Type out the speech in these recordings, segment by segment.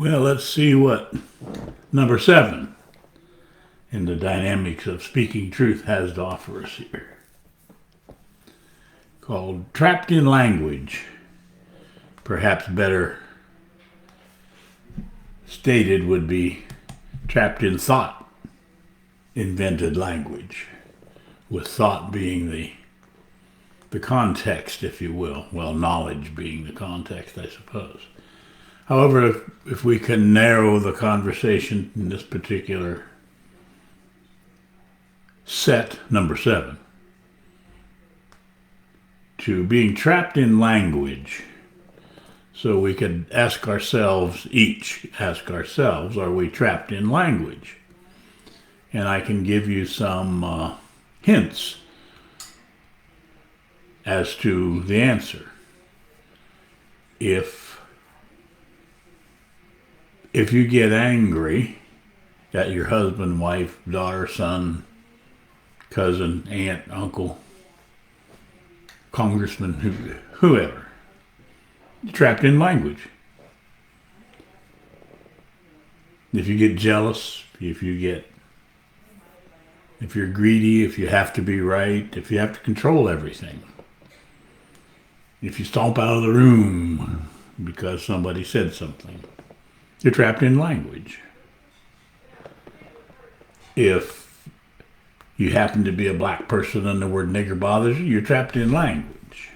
Well, let's see what number 7 in the dynamics of speaking truth has to offer us here. Called Trapped in Language. Perhaps better stated would be trapped in thought, invented language, with thought being the context, if you will. Well, knowledge being the context, I suppose. However, if we can narrow the conversation in this particular set, number 7, to being trapped in language, so we could ask ourselves, are we trapped in language? And I can give you some hints as to the answer. If you get angry at your husband, wife, daughter, son, cousin, aunt, uncle, congressman, whoever, you're trapped in language. If you get jealous, if you're greedy, if you have to be right, if you have to control everything, if you stomp out of the room because somebody said something, you're trapped in language. If you happen to be a black person and the word nigger bothers you, you're trapped in language.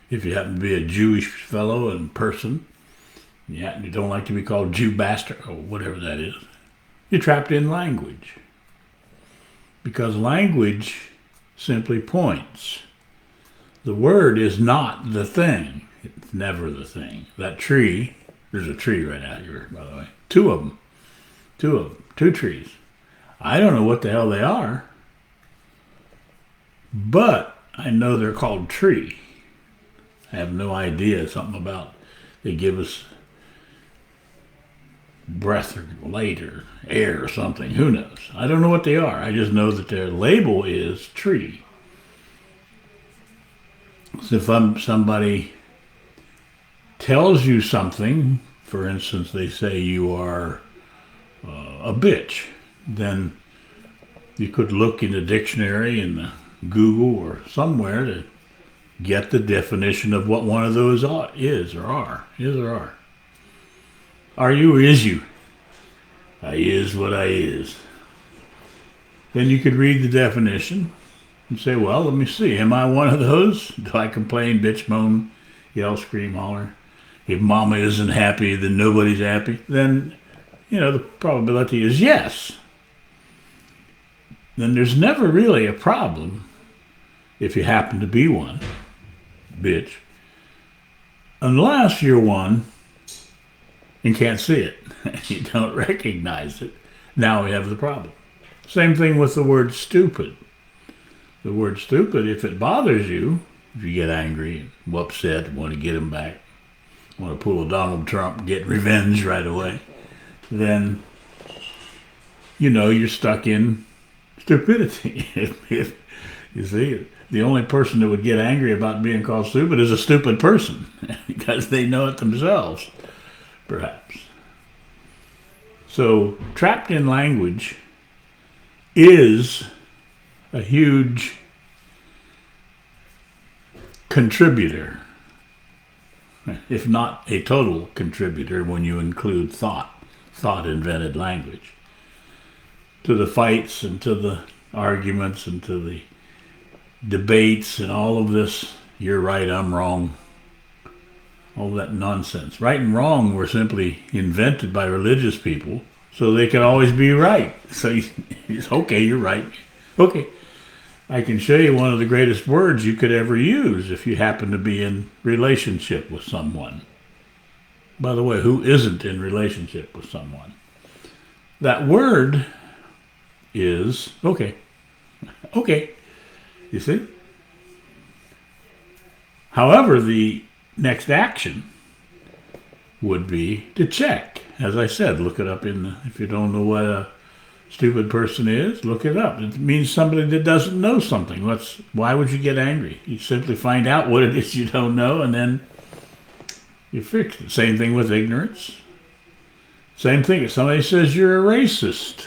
If you happen to be a Jewish fellow and person, you don't like to be called Jew bastard or whatever that is, you're trapped in language. Because language simply points. The word is not the thing. It's never the thing. That tree, there's a tree right out here, by the way. Two of them. Two trees. I don't know what the hell they are, but I know they're called tree. I have no idea. Something about they give us breath or light or air or something. Who knows? I don't know what they are. I just know that their label is tree. So if somebody tells you something, for instance, they say you are a bitch, then you could look in the dictionary in Google or somewhere to get the definition of what one of those is or are. Are you or is you? I is what I is. Then you could read the definition and say, well, let me see. Am I one of those? Do I complain, bitch, moan, yell, scream, holler? If mama isn't happy, then nobody's happy. Then, the probability is yes. Then there's never really a problem if you happen to be one, bitch. Unless you're one and can't see it. You don't recognize it. Now we have the problem. Same thing with the word stupid. The word stupid, if it bothers you, if you get angry and upset, want to get him back, want to pull a Donald Trump, get revenge right away, then, you're stuck in stupidity. You see, the only person that would get angry about being called stupid is a stupid person because they know it themselves, perhaps. So, trapped in language is a huge contributor, if not a total contributor when you include thought-invented language, to the fights and to the arguments and to the debates and all of this, you're right, I'm wrong, all that nonsense. Right and wrong were simply invented by religious people so they could always be right. So okay, you're right. Okay, I can show you one of the greatest words you could ever use if you happen to be in relationship with someone. By the way, who isn't in relationship with someone? That word is okay. Okay. You see? However, the next action would be to check. As I said, look it up if you don't know what a stupid person is, look it up. It means somebody that doesn't know something. Why would you get angry? You simply find out what it is you don't know and then you fix it. Same thing with ignorance. Same thing. If somebody says you're a racist,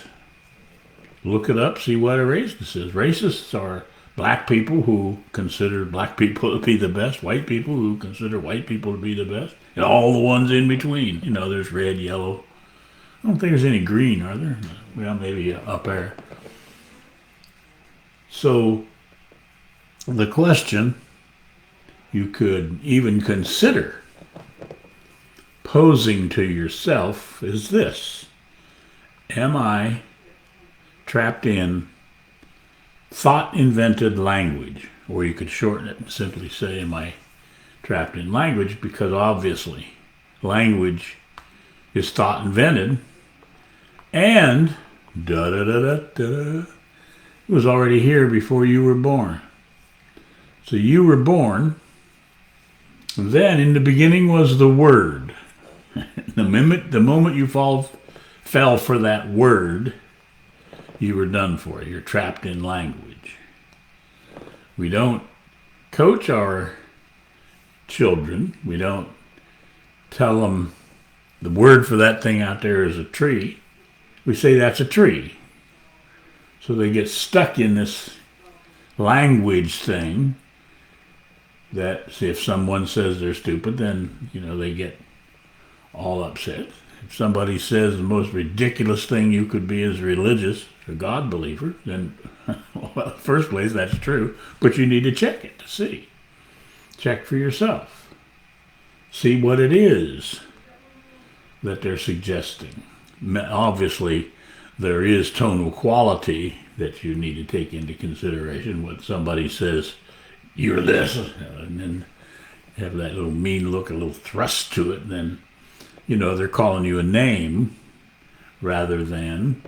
look it up, see what a racist is. Racists are black people who consider black people to be the best, white people who consider white people to be the best, and all the ones in between. You know, there's red, yellow. I don't think there's any green, are there? Well, maybe up there. So the question you could even consider posing to yourself is this: am I trapped in thought-invented language? Or you could shorten it and simply say, am I trapped in language? Because obviously language is thought invented, and it was already here before you were born. So you were born, and then in the beginning was the Word. The moment you fell for that word, you were done for. You're trapped in language. We don't coach our children. We don't tell them the word for that thing out there is a tree. We say that's a tree. So they get stuck in this language thing that if someone says they're stupid, then, they get all upset. If somebody says the most ridiculous thing you could be is religious or God believer, then, well, first place, that's true, but you need to check it to see. Check for yourself. See what it is that they're suggesting. Obviously, there is tonal quality that you need to take into consideration. When somebody says, you're this, and then have that little mean look, a little thrust to it, then they're calling you a name rather than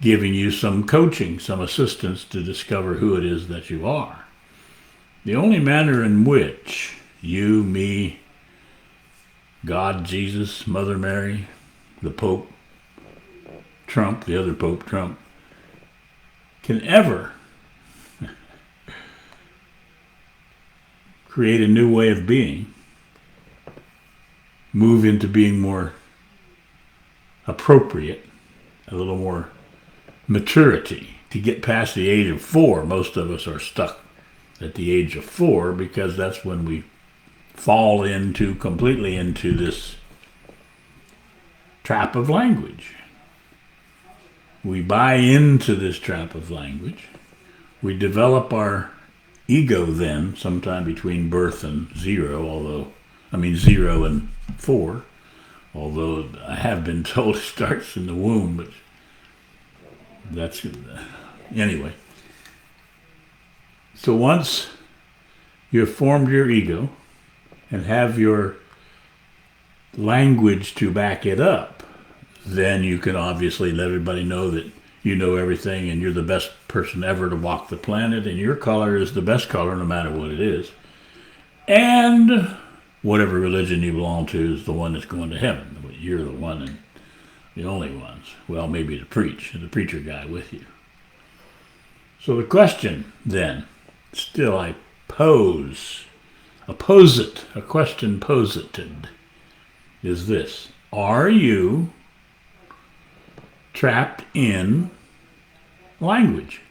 giving you some coaching, some assistance to discover who it is that you are. The only manner in which you, me, God, Jesus, Mother Mary, the Pope, Trump, the other Pope, Trump, can ever create a new way of being, move into being more appropriate, a little more maturity. To get past the age of 4, most of us are stuck at the age of 4 because that's when we fall completely into this trap of language. We buy into this trap of language. We develop our ego then, sometime between birth and 0 and 4, although I have been told it starts in the womb, but that's, anyway. So once you have formed your ego and have your language to back it up, then you can obviously let everybody know that you know everything and you're the best person ever to walk the planet and your color is the best color no matter what it is. And whatever religion you belong to is the one that's going to heaven. You're the one and the only ones. Well, maybe the preacher guy with you. So the question then, still I pose, a question posited, is this: are you trapped in language?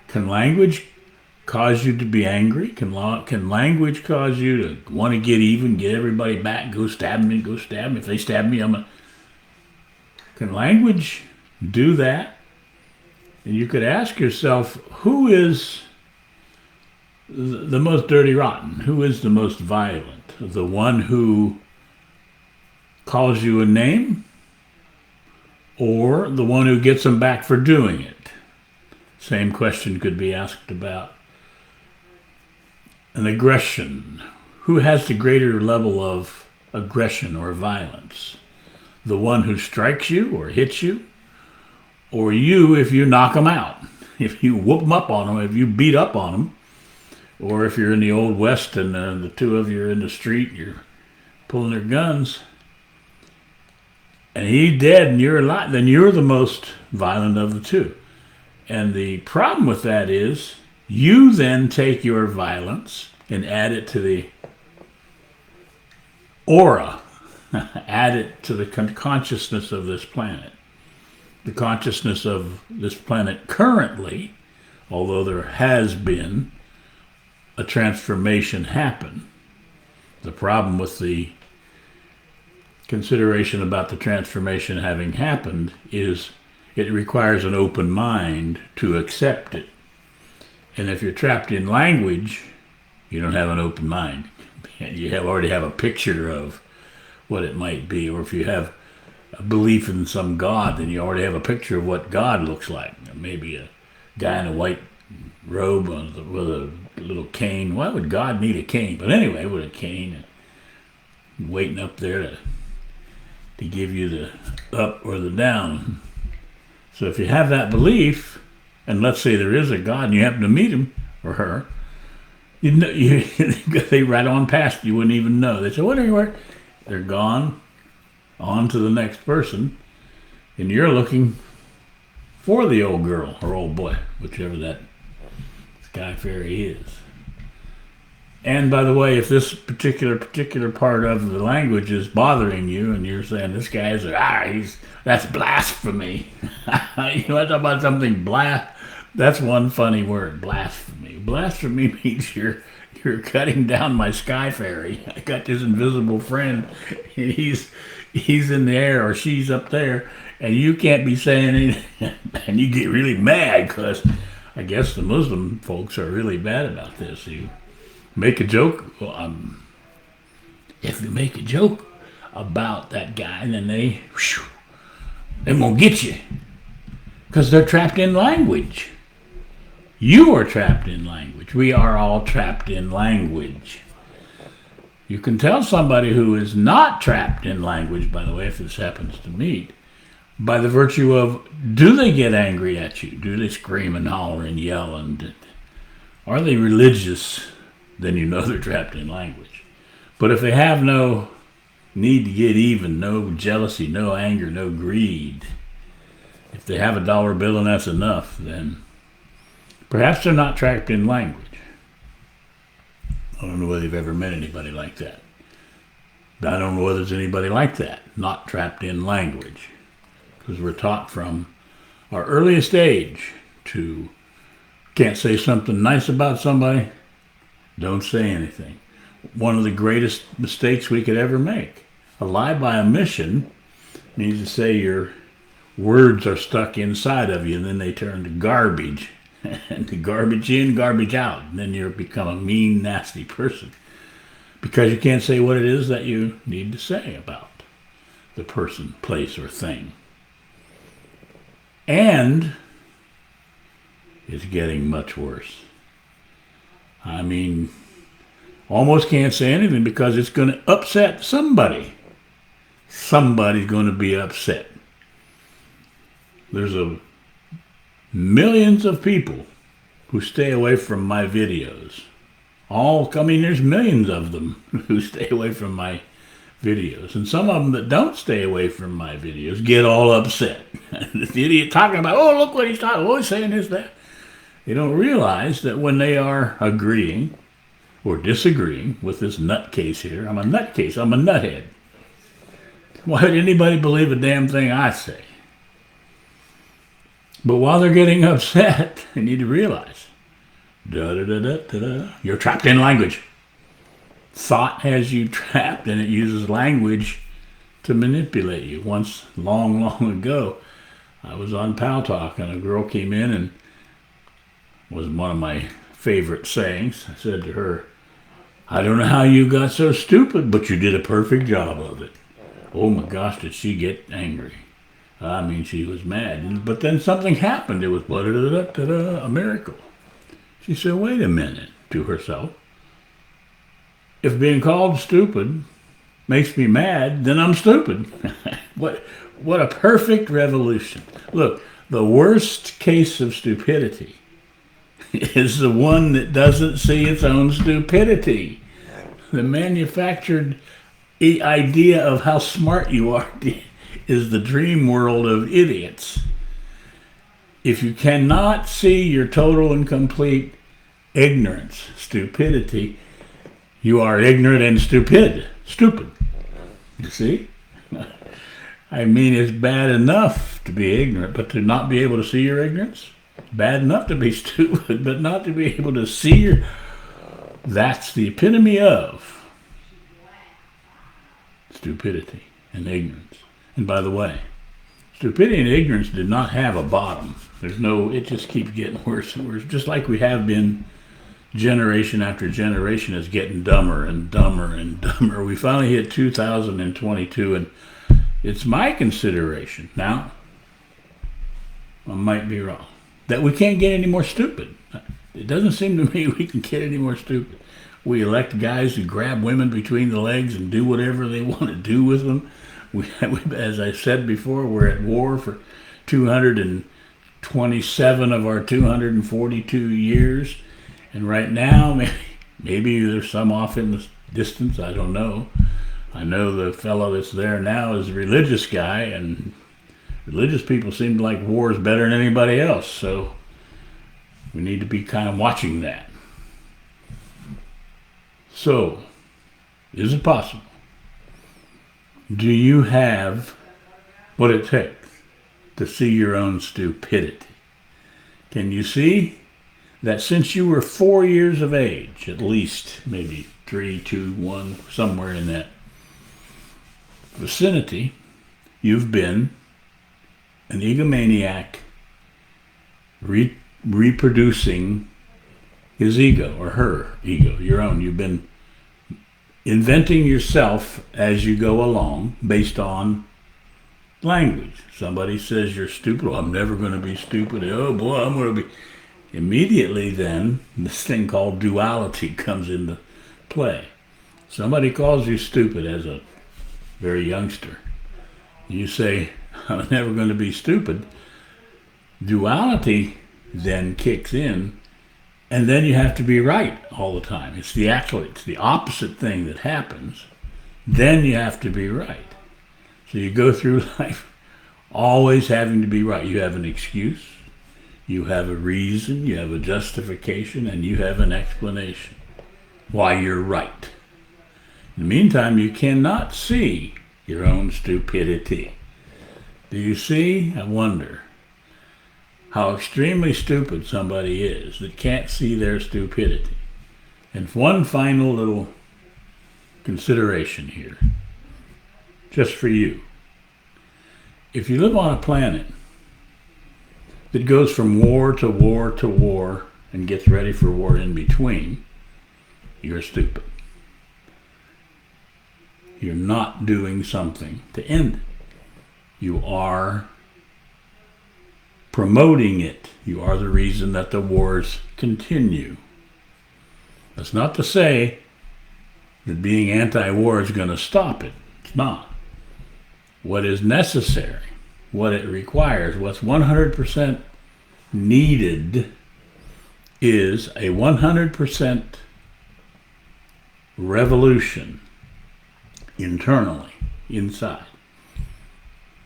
Can language cause you to be angry? Can language cause you to want to get even, get everybody back, go stab me? If they stab me, Can language do that? And you could ask yourself, who is the most dirty rotten? Who is the most violent? The one who calls you a name, or the one who gets them back for doing it? Same question could be asked about an aggression. Who has the greater level of aggression or violence? The one who strikes you or hits you, or you if you knock them out, if you whoop them up on them, if you beat up on them, or if you're in the Old West and the two of you are in the street, you're pulling their guns, and he's dead and you're alive, then you're the most violent of the two. And the problem with that is you then take your violence and add it to the aura add it to the consciousness of this planet. The consciousness of this planet currently, although there has been a transformation happen. The problem with the consideration about the transformation having happened is it requires an open mind to accept it. And if you're trapped in language, you don't have an open mind. You already have a picture of what it might be. Or if you have a belief in some God, then you already have a picture of what God looks like. Maybe a guy in a white robe with a little cane. Why would God need a cane? But anyway, with a cane, waiting up there to give you the up or the down. So if you have that belief, and let's say there is a God and you happen to meet him or her, they right on past you, wouldn't even know. They say, what anywhere? They're gone, on to the next person, and you're looking for the old girl or old boy, whichever that sky fairy is. And by the way, if this particular part of the language is bothering you, and you're saying this guy's that's blasphemy. You want to talk about something that's one funny word, blasphemy. Blasphemy means you're cutting down my sky fairy. I got this invisible friend, and he's in the air or she's up there, and you can't be saying anything, and you get really mad because I guess the Muslim folks are really bad about this. You make a joke. Well, if you make a joke about that guy, then they won't get you because they're trapped in language. You are trapped in language. We are all trapped in language. You can tell somebody who is not trapped in language, by the way, if this happens to meet, by the virtue of, do they get angry at you? Do they scream and holler and yell? And are they religious? Then you know they're trapped in language. But if they have no need to get even, no jealousy, no anger, no greed, if they have a dollar bill and that's enough, then perhaps they're not trapped in language. I don't know whether you've ever met anybody like that. I don't know whether there's anybody like that, not trapped in language. Because we're taught from our earliest age to can't say something nice about somebody, don't say anything. One of the greatest mistakes we could ever make. A lie by omission means to say your words are stuck inside of you and then they turn to garbage. And the garbage in, garbage out. And then you become a mean, nasty person. Because you can't say what it is that you need to say about the person, place, or thing. And it's getting much worse. I mean, almost can't say anything because it's going to upset somebody. Somebody's going to be upset. There's millions of people who stay away from my videos. There's millions of them who stay away from my videos. And some of them that don't stay away from my videos get all upset. The idiot talking about, oh, look what he's talking, oh, he's saying this, that. They don't realize that when they are agreeing or disagreeing with this nutcase here, I'm a nutcase, I'm a nuthead. Why would anybody believe a damn thing I say? But while they're getting upset, they need to realize, you're trapped in language. Thought has you trapped, and it uses language to manipulate you. Once, long, long ago, I was on Pal Talk, and a girl came in and was one of my favorite sayings. I said to her, I don't know how you got so stupid, but you did a perfect job of it. Oh my gosh, did she get angry. I mean, she was mad. But then something happened. It was a miracle. She said, wait a minute, to herself. If being called stupid makes me mad, then I'm stupid. What a perfect revolution. Look, the worst case of stupidity is the one that doesn't see its own stupidity. The manufactured idea of how smart you are is the dream world of idiots. If you cannot see your total and complete ignorance, stupidity, you are ignorant and stupid. You see? I mean, it's bad enough to be ignorant, but to not be able to see your ignorance? Bad enough to be stupid, but not to be able to see your... That's the epitome of stupidity and ignorance. And by the way, stupidity and ignorance did not have a bottom. It just keeps getting worse and worse. Just like we have been generation after generation is getting dumber and dumber and dumber. We finally hit 2022, and it's my consideration, now, I might be wrong, that we can't get any more stupid. It doesn't seem to me we can get any more stupid. We elect guys who grab women between the legs and do whatever they want to do with them. As I said before, we're at war for 227 of our 242 years. And right now, maybe there's some off in the distance, I don't know. I know the fellow that's there now is a religious guy, and religious people seem to like wars better than anybody else, so we need to be kind of watching that. So, is it possible? Do you have what it takes to see your own stupidity? Can you see that since you were 4 years of age, at least, maybe 3, 2, 1, somewhere in that vicinity, you've been an egomaniac reproducing his ego or her ego, your own. You've been inventing yourself as you go along based on language. Somebody says you're stupid. Oh, I'm never going to be stupid. Oh boy, I'm going to be. Immediately then, this thing called duality comes into play. Somebody calls you stupid as a very youngster. You say, I'm never going to be stupid. Duality then kicks in, and then you have to be right all the time. It's the opposite thing that happens. Then you have to be right. So you go through life always having to be right. You have an excuse, you have a reason, you have a justification, and you have an explanation why you're right. In the meantime, you cannot see your own stupidity. Do you see? I wonder how extremely stupid somebody is that can't see their stupidity. And one final little consideration here, just for you. If you live on a planet that goes from war to war to war and gets ready for war in between, you're stupid. You're not doing something to end it. You are promoting it. You are the reason that the wars continue. That's not to say that being anti-war is going to stop it. It's not. What is necessary, what it requires, what's 100% needed is a 100% revolution internally, inside,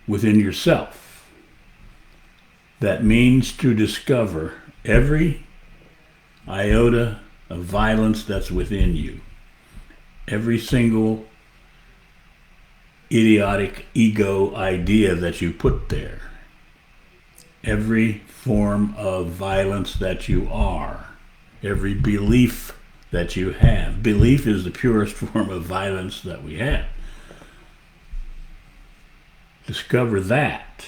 within yourself. That means to discover every iota of violence that's within you, every single idiotic ego idea that you put there, every form of violence that you are, every belief that you have. Belief is the purest form of violence that we have. Discover that.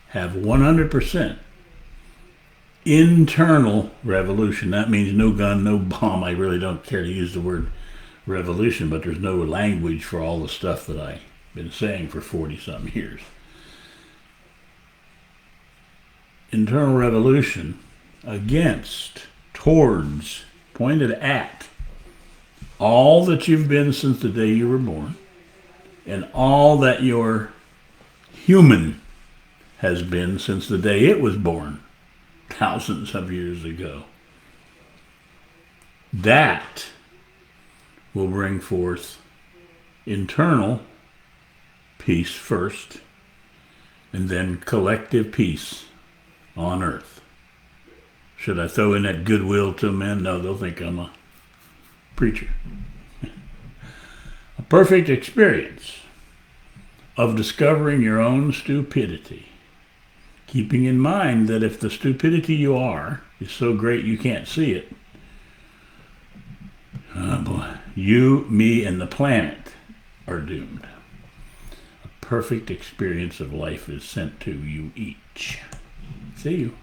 Have 100% internal revolution. That means no gun, no bomb. I really don't care to use the word revolution, but there's no language for all the stuff that I've been saying for 40-something years. Internal revolution against, towards, pointed at all that you've been since the day you were born and all that your human has been since the day it was born thousands of years ago. That will bring forth internal peace first, and then collective peace on earth. Should I throw in that goodwill to men? No, they'll think I'm a preacher. A perfect experience of discovering your own stupidity, keeping in mind that if the stupidity you are is so great you can't see it, oh boy, you, me, and the planet are doomed. A perfect experience of life is sent to you each. See you.